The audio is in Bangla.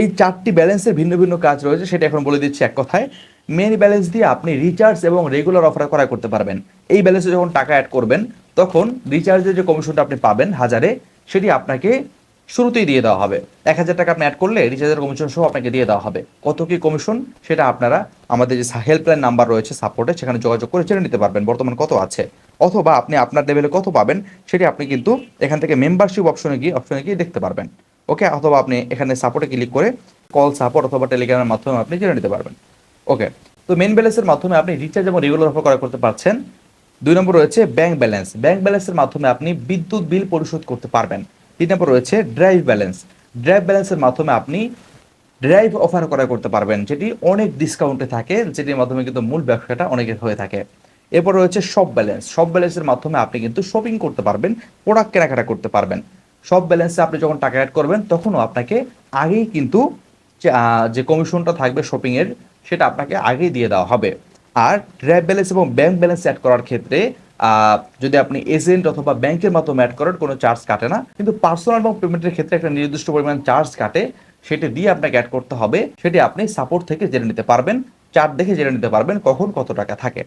এই 4টি ব্যালেন্সের ভিন্ন ভিন্ন কাজ রয়েছে, সেটা এখন বলে দিচ্ছি এক কথায়। মেন ব্যালেন্স দিয়ে আপনি রিচার্জ এবং রেগুলার অফার করা করতে পারবেন। এই ব্যালেন্সে যখন টাকা অ্যাড করবেন তখন রিচার্জের যে কমিশনটা আপনি পাবেন হাজারে, সেটি আপনাকে শুরুতেই দিয়ে দেওয়া হবে। 1,000 টাকা আপনি অ্যাড করলে রিচার্জের কমিশন সহ আপনাকে দিয়ে দেওয়া হবে। কত কি কমিশন সেটা আপনারা আমাদের যে হেল্পলাইন নাম্বার রয়েছে সাপোর্টে, সেখানে যোগাযোগ করে জেনে নিতে পারবেন বর্তমান কত আছে, অথবা আপনি আপনার লেভেলে কত পাবেন সেটি আপনি কিন্তু এখান থেকে মেম্বারশিপ অপশনে গিয়ে দেখতে পারবেন। ওকে, অথবা আপনি এখানে সাপোর্টে ক্লিক করে কল সাপোর্ট অথবা টেলিগ্রামের মাধ্যমে আপনি জেনে নিতে পারবেন। ওকে, তো মেন ব্যালেন্সের মাধ্যমে আপনি রিচার্জ এবং রেগুলার অফার করা করতে পারছেন। 2 নম্বর রয়েছে ব্যাংক ব্যালেন্স। ব্যাংক ব্যালেন্সের মাধ্যমে আপনি বিদ্যুৎ বিল পরিশোধ করতে পারবেন। 3 নম্বর রয়েছে ড্রাইভ ব্যালেন্স। ড্রাইভ ব্যালেন্সের মাধ্যমে আপনি ড্রাইভ অফার করা করতে পারবেন, যেটি অনেক ডিসকাউন্টে থাকে, যেটির মাধ্যমে কিন্তু মূল ব্যবসাটা অনেকের হয়ে থাকে। এরপর রয়েছে শপ ব্যালেন্স। শপ ব্যালেন্সের মাধ্যমে আপনি কিন্তু শপিং করতে পারবেন, প্রোডাক্ট কেনাকাটা করতে পারবেন। শপ ব্যালেন্সে আপনি যখন টাকা অ্যাড করবেন তখনও আপনাকে আগেই কিন্তু যে কমিশনটা থাকবে শপিংয়ের, সেটা আপনাকে আগেই দিয়ে দেওয়া হবে। আর ড্রাইভ ব্যালেন্স এবং ব্যাংক ব্যালেন্স অ্যাড করার ক্ষেত্রে যদি আপনি এজেন্ট অথবা ব্যাংকের মাধ্যমে অ্যাড করেন কোনো চার্জ কাটে না, কিন্তু পার্সোনাল এবং পেমেন্টের ক্ষেত্রে একটা নির্দিষ্ট পরিমাণ চার্জ কাটে, সেটি দিয়ে আপনাকে অ্যাড করতে হবে। সেটি আপনি সাপোর্ট থেকে জেনে নিতে পারবেন, চার্ট দেখে জেনে নিতে পারবেন কখন কত টাকা থাকে।